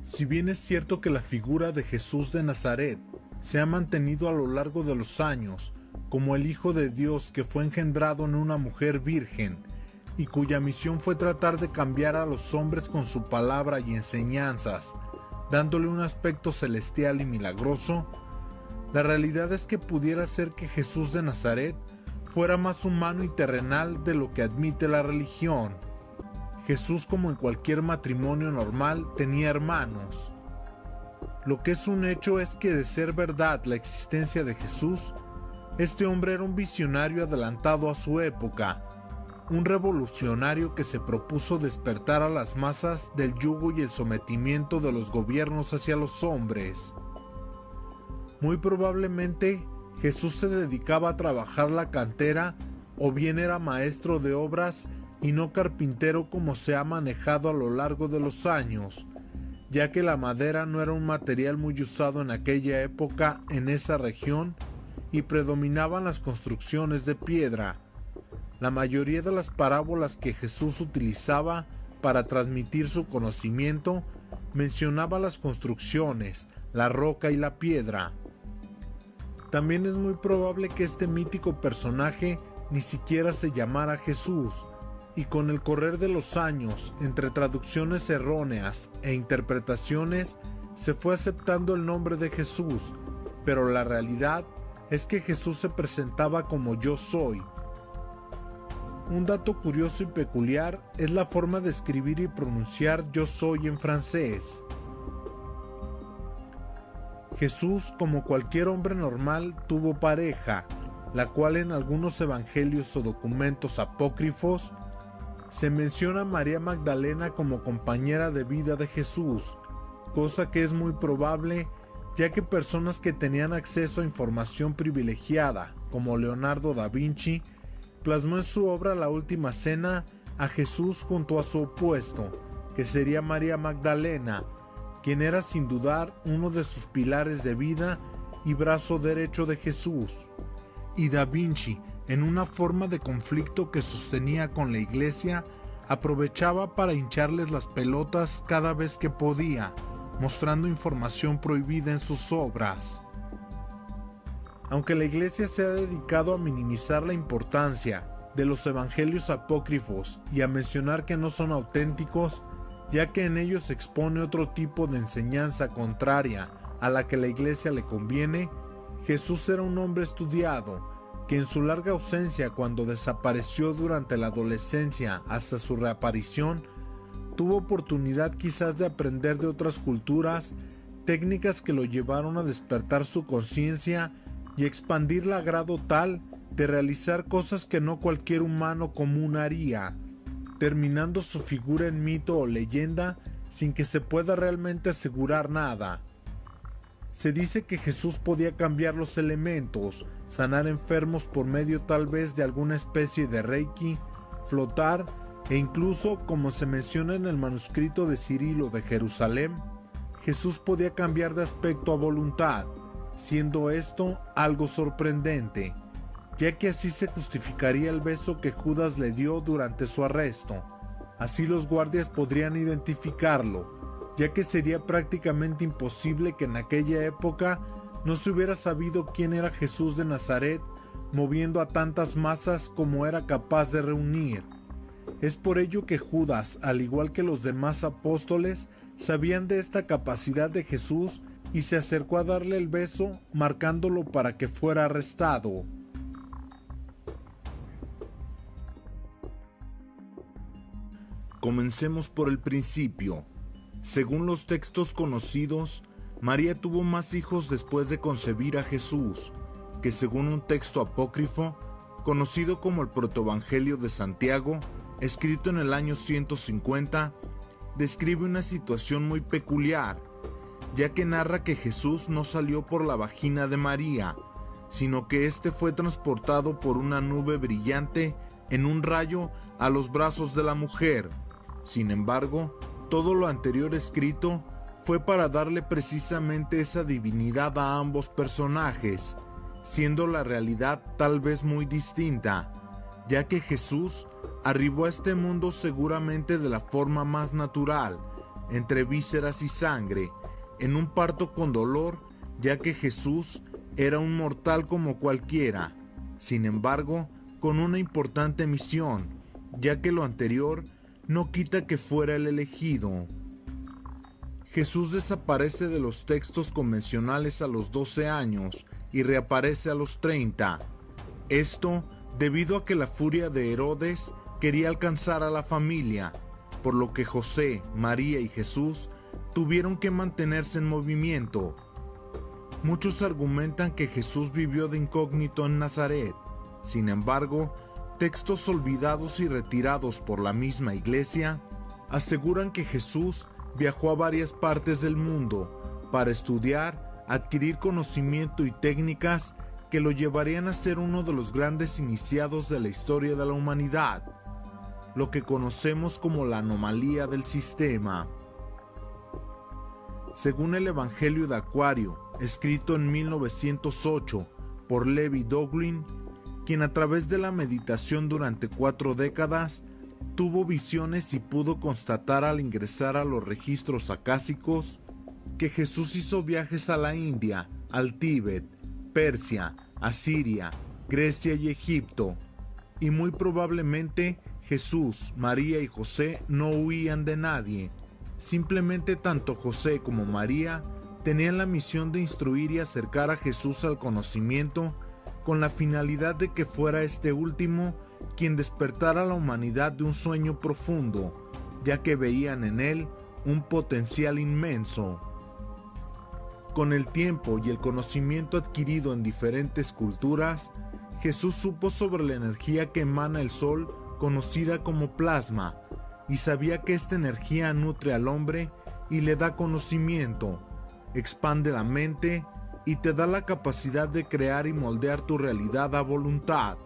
Si bien es cierto que la figura de Jesús de Nazaret se ha mantenido a lo largo de los años como el Hijo de Dios que fue engendrado en una mujer virgen y cuya misión fue tratar de cambiar a los hombres con su palabra y enseñanzas, dándole un aspecto celestial y milagroso, la realidad es que pudiera ser que Jesús de Nazaret fuera más humano y terrenal de lo que admite la religión. Jesús, como en cualquier matrimonio normal, tenía hermanos. Lo que es un hecho es que, de ser verdad la existencia de Jesús, este hombre era un visionario adelantado a su época, un revolucionario que se propuso despertar a las masas del yugo y el sometimiento de los gobiernos hacia los hombres. Muy probablemente Jesús se dedicaba a trabajar la cantera o bien era maestro de obras y no carpintero como se ha manejado a lo largo de los años, ya que la madera no era un material muy usado en aquella época en esa región y predominaban las construcciones de piedra. La mayoría de las parábolas que Jesús utilizaba para transmitir su conocimiento mencionaba las construcciones, la roca y la piedra. También es muy probable que este mítico personaje ni siquiera se llamara Jesús, y con el correr de los años, entre traducciones erróneas e interpretaciones, se fue aceptando el nombre de Jesús, pero la realidad es que Jesús se presentaba como Yo Soy. Un dato curioso y peculiar es la forma de escribir y pronunciar Yo Soy en francés. Jesús, como cualquier hombre normal, tuvo pareja, la cual en algunos evangelios o documentos apócrifos se menciona a María Magdalena como compañera de vida de Jesús, cosa que es muy probable, ya que personas que tenían acceso a información privilegiada, como Leonardo da Vinci, plasmó en su obra La Última Cena a Jesús junto a su opuesto, que sería María Magdalena, quien era sin dudar uno de sus pilares de vida y brazo derecho de Jesús. Y Da Vinci, en una forma de conflicto que sostenía con la Iglesia, aprovechaba para hincharles las pelotas cada vez que podía, mostrando información prohibida en sus obras. Aunque la Iglesia se ha dedicado a minimizar la importancia de los evangelios apócrifos y a mencionar que no son auténticos, ya que en ellos se expone otro tipo de enseñanza contraria a la que la Iglesia le conviene, Jesús era un hombre estudiado, que en su larga ausencia cuando desapareció durante la adolescencia hasta su reaparición, tuvo oportunidad quizás de aprender de otras culturas técnicas que lo llevaron a despertar su conciencia y expandirla a grado tal de realizar cosas que no cualquier humano común haría, terminando su figura en mito o leyenda sin que se pueda realmente asegurar nada. Se dice que Jesús podía cambiar los elementos, sanar enfermos por medio tal vez de alguna especie de reiki, flotar e incluso, como se menciona en el manuscrito de Cirilo de Jerusalén, Jesús podía cambiar de aspecto a voluntad, siendo esto algo sorprendente, ya que así se justificaría el beso que Judas le dio durante su arresto. Así los guardias podrían identificarlo, ya que sería prácticamente imposible que en aquella época no se hubiera sabido quién era Jesús de Nazaret, moviendo a tantas masas como era capaz de reunir. Es por ello que Judas, al igual que los demás apóstoles, sabían de esta capacidad de Jesús y se acercó a darle el beso, marcándolo para que fuera arrestado. Comencemos por el principio. Según los textos conocidos, María tuvo más hijos después de concebir a Jesús, que según un texto apócrifo, conocido como el Protoevangelio de Santiago, escrito en el año 150, describe una situación muy peculiar, ya que narra que Jesús no salió por la vagina de María, sino que éste fue transportado por una nube brillante en un rayo a los brazos de la mujer. Sin embargo, todo lo anterior escrito fue para darle precisamente esa divinidad a ambos personajes, siendo la realidad tal vez muy distinta, ya que Jesús arribó a este mundo seguramente de la forma más natural, entre vísceras y sangre, en un parto con dolor, ya que Jesús era un mortal como cualquiera, sin embargo, con una importante misión, ya que lo anterior no quita que fuera el elegido. Jesús desaparece de los textos convencionales a los 12 años y reaparece a los 30. Esto debido a que la furia de Herodes quería alcanzar a la familia, por lo que José, María y Jesús tuvieron que mantenerse en movimiento. Muchos argumentan que Jesús vivió de incógnito en Nazaret. Sin embargo, textos olvidados y retirados por la misma iglesia aseguran que Jesús viajó a varias partes del mundo para estudiar, adquirir conocimiento y técnicas que lo llevarían a ser uno de los grandes iniciados de la historia de la humanidad, lo que conocemos como la anomalía del sistema. Según el Evangelio de Acuario, escrito en 1908 por Levi Dowling, quien a través de la meditación durante 4 décadas tuvo visiones y pudo constatar al ingresar a los registros acásicos que Jesús hizo viajes a la India, al Tíbet, Persia, Asiria, Grecia y Egipto, y muy probablemente Jesús, María y José no huían de nadie. Simplemente tanto José como María tenían la misión de instruir y acercar a Jesús al conocimiento con la finalidad de que fuera este último quien despertara a la humanidad de un sueño profundo, ya que veían en él un potencial inmenso. Con el tiempo y el conocimiento adquirido en diferentes culturas, Jesús supo sobre la energía que emana el sol, conocida como plasma, y sabía que esta energía nutre al hombre y le da conocimiento, expande la mente y te da la capacidad de crear y moldear tu realidad a voluntad.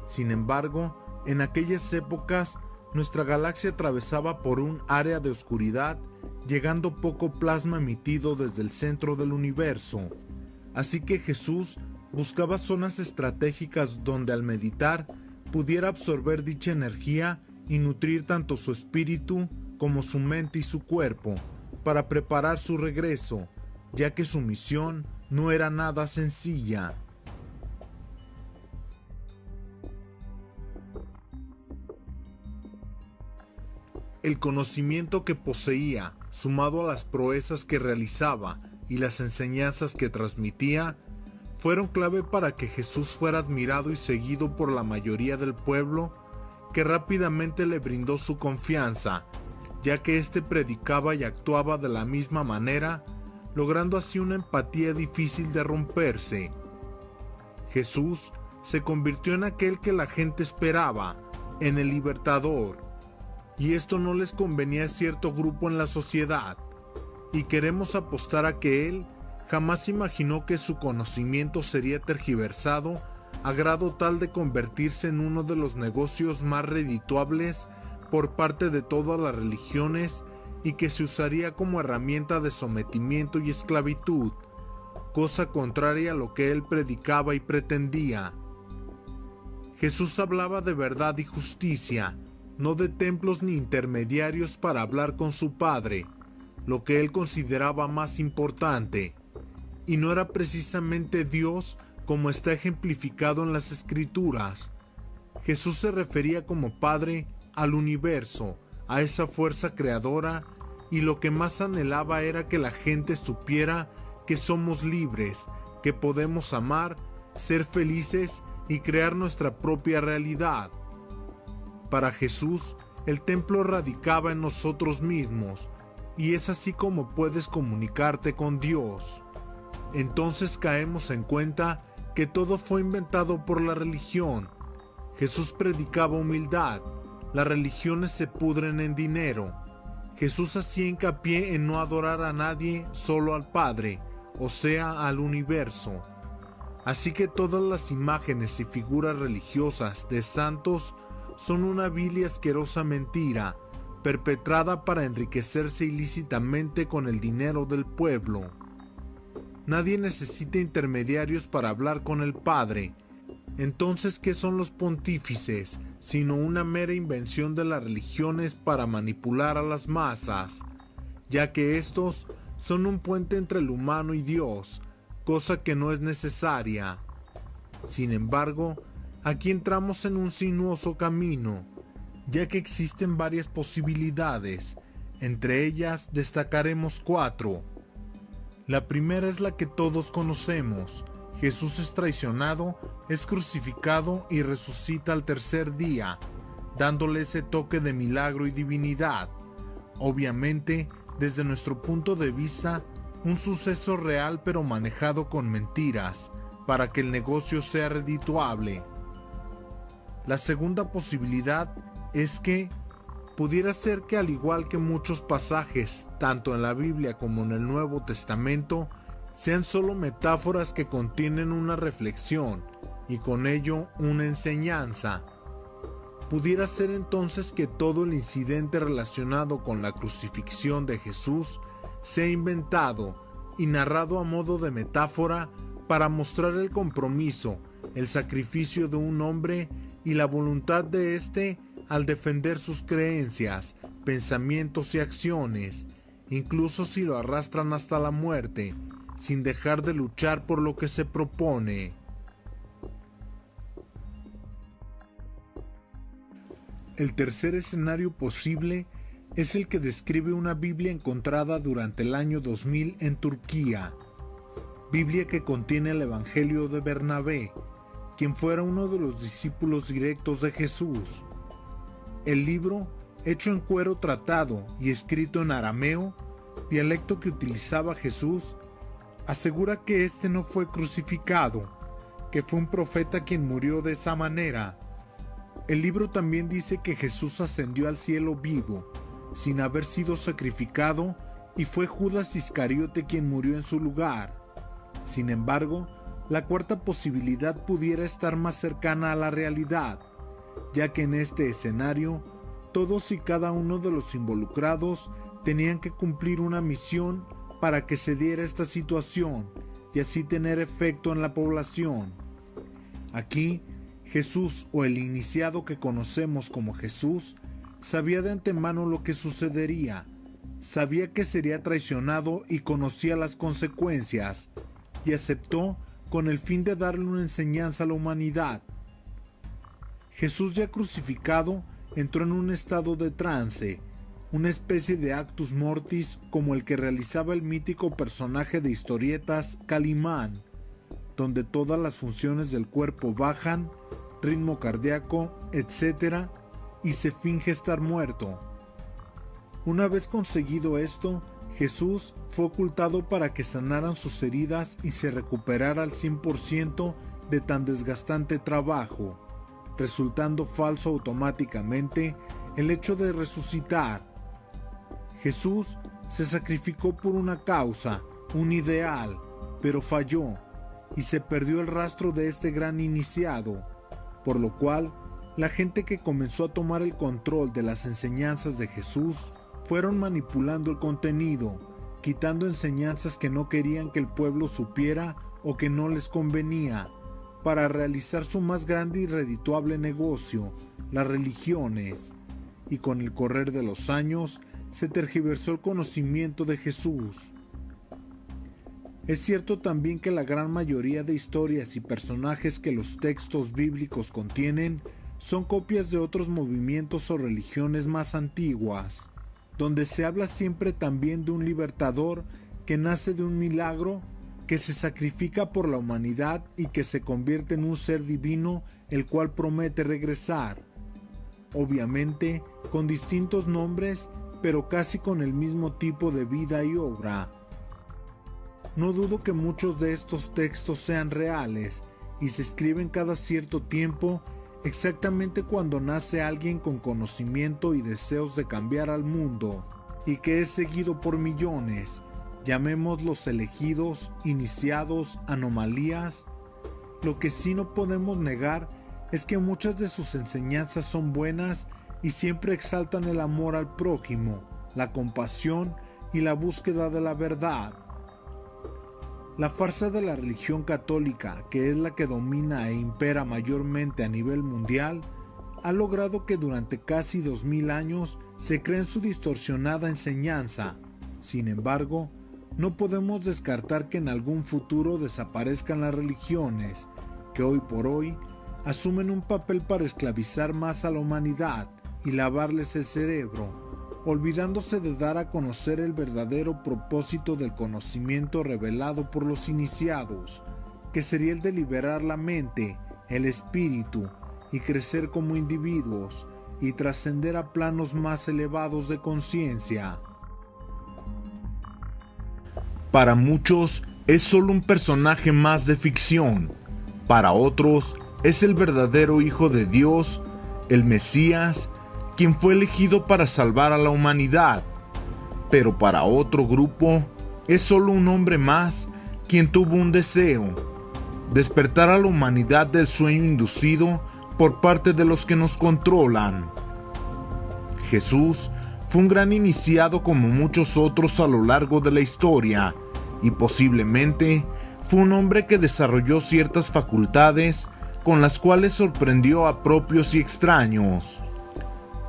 Sin embargo, en aquellas épocas, nuestra galaxia atravesaba por un área de oscuridad, llegando poco plasma emitido desde el centro del universo. Así que Jesús buscaba zonas estratégicas donde al meditar pudiera absorber dicha energía y nutrir tanto su espíritu como su mente y su cuerpo para preparar su regreso, ya que su misión no era nada sencilla. El conocimiento que poseía, sumado a las proezas que realizaba y las enseñanzas que transmitía, fueron clave para que Jesús fuera admirado y seguido por la mayoría del pueblo, que rápidamente le brindó su confianza, ya que éste predicaba y actuaba de la misma manera, logrando así una empatía difícil de romperse. Jesús se convirtió en aquel que la gente esperaba, en el libertador, y esto no les convenía a cierto grupo en la sociedad, y queremos apostar a que él jamás imaginó que su conocimiento sería tergiversado a grado tal de convertirse en uno de los negocios más redituables por parte de todas las religiones y que se usaría como herramienta de sometimiento y esclavitud, cosa contraria a lo que él predicaba y pretendía. Jesús hablaba de verdad y justicia, no de templos ni intermediarios para hablar con su Padre, lo que él consideraba más importante, y no era precisamente Dios como está ejemplificado en las Escrituras. Jesús se refería como Padre al universo, a esa fuerza creadora, y lo que más anhelaba era que la gente supiera que somos libres, que podemos amar, ser felices y crear nuestra propia realidad. Para Jesús, el templo radicaba en nosotros mismos, y es así como puedes comunicarte con Dios. Entonces caemos en cuenta que todo fue inventado por la religión. Jesús predicaba humildad, las religiones se pudren en dinero. Jesús hacía hincapié en no adorar a nadie, solo al Padre, o sea, al universo. Así que todas las imágenes y figuras religiosas de santos son una vil y asquerosa mentira, perpetrada para enriquecerse ilícitamente con el dinero del pueblo. Nadie necesita intermediarios para hablar con el Padre. Entonces, ¿qué son los pontífices, sino una mera invención de las religiones para manipular a las masas? ya que estos son un puente entre el humano y Dios, cosa que no es necesaria. Sin embargo, aquí entramos en un sinuoso camino, ya que existen varias posibilidades. Entre ellas destacaremos 4. La primera es la que todos conocemos. Jesús es traicionado, es crucificado y resucita al tercer día, dándole ese toque de milagro y divinidad. Obviamente, desde nuestro punto de vista, un suceso real pero manejado con mentiras, para que el negocio sea redituable. La segunda posibilidad es que pudiera ser que, al igual que muchos pasajes, tanto en la Biblia como en el Nuevo Testamento, sean solo metáforas que contienen una reflexión y con ello una enseñanza. Pudiera ser entonces que todo el incidente relacionado con la crucifixión de Jesús sea inventado y narrado a modo de metáfora para mostrar el compromiso, el sacrificio de un hombre y la voluntad de éste al defender sus creencias, pensamientos y acciones, incluso si lo arrastran hasta la muerte, sin dejar de luchar por lo que se propone. El tercer escenario posible es el que describe una Biblia encontrada durante el año 2000 en Turquía, Biblia que contiene el Evangelio de Bernabé, quien fuera uno de los discípulos directos de Jesús. El libro, hecho en cuero tratado y escrito en arameo, dialecto que utilizaba Jesús, asegura que éste no fue crucificado, que fue un profeta quien murió de esa manera. El libro también dice que Jesús ascendió al cielo vivo, sin haber sido sacrificado, y fue Judas Iscariote quien murió en su lugar. Sin embargo, la cuarta posibilidad pudiera estar más cercana a la realidad, ya que en este escenario, todos y cada uno de los involucrados tenían que cumplir una misión para que se diera esta situación y así tener efecto en la población. Aquí, Jesús, o el iniciado que conocemos como Jesús, sabía de antemano lo que sucedería, sabía que sería traicionado y conocía las consecuencias, y aceptó con el fin de darle una enseñanza a la humanidad. Jesús, ya crucificado, entró en un estado de trance, una especie de actus mortis como el que realizaba el mítico personaje de historietas Calimán, donde todas las funciones del cuerpo bajan, ritmo cardíaco, etc., y se finge estar muerto. Una vez conseguido esto, Jesús fue ocultado para que sanaran sus heridas y se recuperara al 100% de tan desgastante trabajo, resultando falso automáticamente el hecho de resucitar. Jesús se sacrificó por una causa, un ideal, pero falló, y se perdió el rastro de este gran iniciado, por lo cual la gente que comenzó a tomar el control de las enseñanzas de Jesús fueron manipulando el contenido, quitando enseñanzas que no querían que el pueblo supiera o que no les convenía, para realizar su más grande y redituable negocio, las religiones. Y con el correr de los años, se tergiversó el conocimiento de Jesús. Es cierto también que la gran mayoría de historias y personajes que los textos bíblicos contienen son copias de otros movimientos o religiones más antiguas, donde se habla siempre también de un libertador que nace de un milagro, que se sacrifica por la humanidad y que se convierte en un ser divino, el cual promete regresar. Obviamente, con distintos nombres, pero casi con el mismo tipo de vida y obra. No dudo que muchos de estos textos sean reales y se escriben cada cierto tiempo, exactamente cuando nace alguien con conocimiento y deseos de cambiar al mundo, y que es seguido por millones, llamémoslos elegidos, iniciados, anomalías. Lo que sí no podemos negar es que muchas de sus enseñanzas son buenas y siempre exaltan el amor al prójimo, la compasión y la búsqueda de la verdad. La farsa de la religión católica, que es la que domina e impera mayormente a nivel mundial, ha logrado que durante casi 2000 años se cree en su distorsionada enseñanza, Sin embargo, no podemos descartar que en algún futuro desaparezcan las religiones, que hoy por hoy asumen un papel para esclavizar más a la humanidad y lavarles el cerebro, olvidándose de dar a conocer el verdadero propósito del conocimiento revelado por los iniciados, que sería el de liberar la mente, el espíritu y crecer como individuos y trascender a planos más elevados de conciencia. Para muchos es solo un personaje más de ficción, para otros es el verdadero Hijo de Dios, el Mesías, quien fue elegido para salvar a la humanidad, pero para otro grupo es solo un hombre más quien tuvo un deseo: despertar a la humanidad del sueño inducido por parte de los que nos controlan. Jesús fue un gran iniciado como muchos otros a lo largo de la historia, y posiblemente fue un hombre que desarrolló ciertas facultades con las cuales sorprendió a propios y extraños.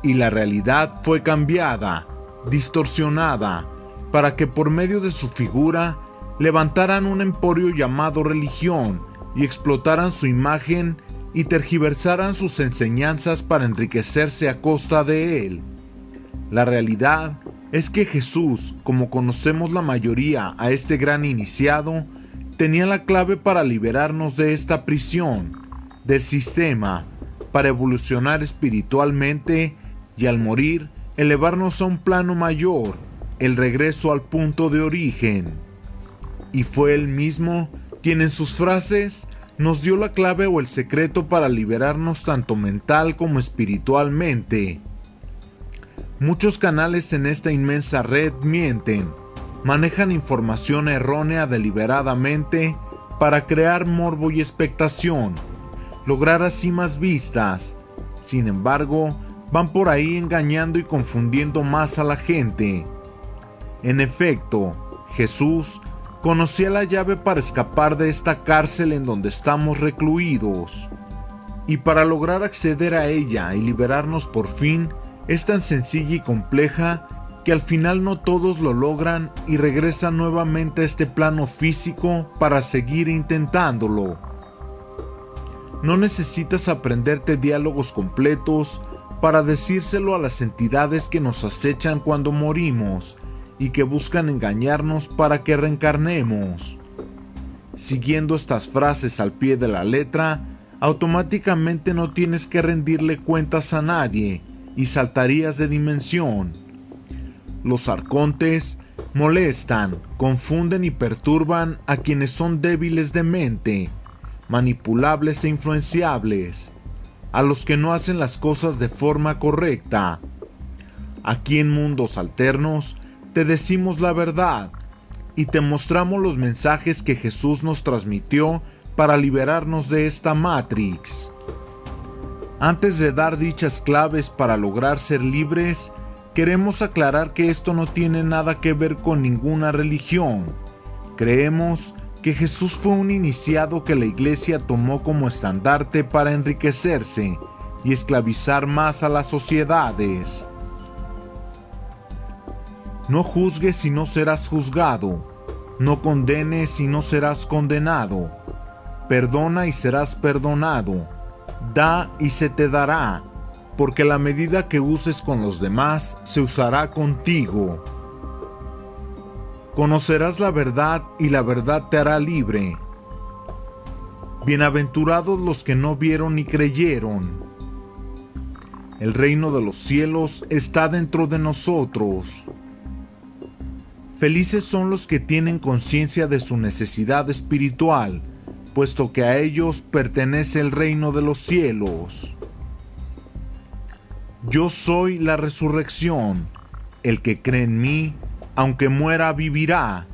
Y la realidad fue cambiada, distorsionada, para que por medio de su figura levantaran un emporio llamado religión y explotaran su imagen y tergiversaran sus enseñanzas para enriquecerse a costa de él. La realidad es que Jesús, como conocemos la mayoría a este gran iniciado, tenía la clave para liberarnos de esta prisión, del sistema, para evolucionar espiritualmente y al morir elevarnos a un plano mayor, el regreso al punto de origen. Y fue él mismo quien en sus frases nos dio la clave o el secreto para liberarnos tanto mental como espiritualmente. Muchos canales en esta inmensa red mienten, manejan información errónea deliberadamente para crear morbo y expectación, lograr así más vistas. Sin embargo, van por ahí engañando y confundiendo más a la gente. En efecto, Jesús conocía la llave para escapar de esta cárcel en donde estamos recluidos. Y para lograr acceder a ella y liberarnos por fin, es tan sencilla y compleja que al final no todos lo logran y regresan nuevamente a este plano físico para seguir intentándolo. No necesitas aprenderte diálogos completos para decírselo a las entidades que nos acechan cuando morimos y que buscan engañarnos para que reencarnemos. Siguiendo estas frases al pie de la letra, automáticamente no tienes que rendirle cuentas a nadie y saltarías de dimensión. Los arcontes molestan, confunden y perturban a quienes son débiles de mente, manipulables e influenciables, a los que no hacen las cosas de forma correcta. Aquí en Mundos Alternos te decimos la verdad y te mostramos los mensajes que Jesús nos transmitió para liberarnos de esta Matrix. Antes de dar dichas claves para lograr ser libres, queremos aclarar que esto no tiene nada que ver con ninguna religión. Creemos que Jesús fue un iniciado que la Iglesia tomó como estandarte para enriquecerse y esclavizar más a las sociedades. No juzgues y no serás juzgado. No condenes y no serás condenado. Perdona y serás perdonado. Da y se te dará, porque la medida que uses con los demás se usará contigo. Conocerás la verdad y la verdad te hará libre. Bienaventurados los que no vieron ni creyeron. El reino de los cielos está dentro de nosotros. Felices son los que tienen conciencia de su necesidad espiritual, puesto que a ellos pertenece el reino de los cielos. Yo soy la resurrección. El que cree en mí, aunque muera, vivirá.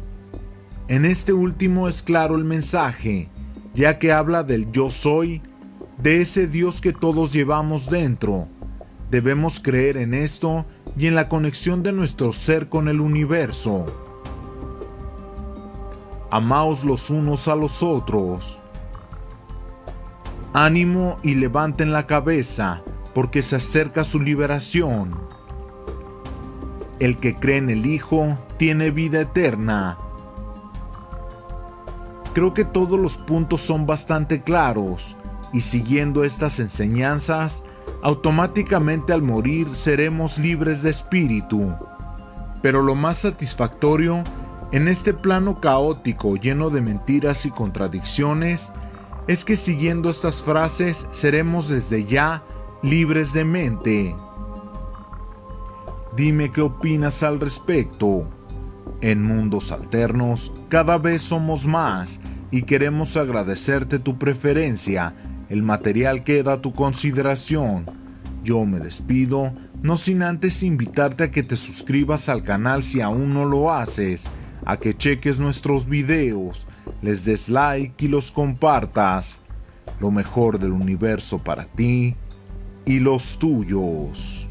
En este último es claro el mensaje, ya que habla del yo soy, de ese Dios que todos llevamos dentro. Debemos creer en esto y en la conexión de nuestro ser con el universo. Amaos los unos a los otros. Ánimo y levanten la cabeza, porque se acerca su liberación. el que cree en el Hijo tiene vida eterna. Creo que todos los puntos son bastante claros, y siguiendo estas enseñanzas, automáticamente al morir seremos libres de espíritu. Pero lo más satisfactorio, en este plano caótico lleno de mentiras y contradicciones, es que siguiendo estas frases seremos desde ya libres de mente. Dime qué opinas al respecto. En Mundos Alternos cada vez somos más y queremos agradecerte tu preferencia. El material queda a tu consideración. Yo me despido, no sin antes invitarte a que te suscribas al canal si aún no lo haces, a que cheques nuestros videos, les des like y los compartas. Lo mejor del universo para ti y los tuyos.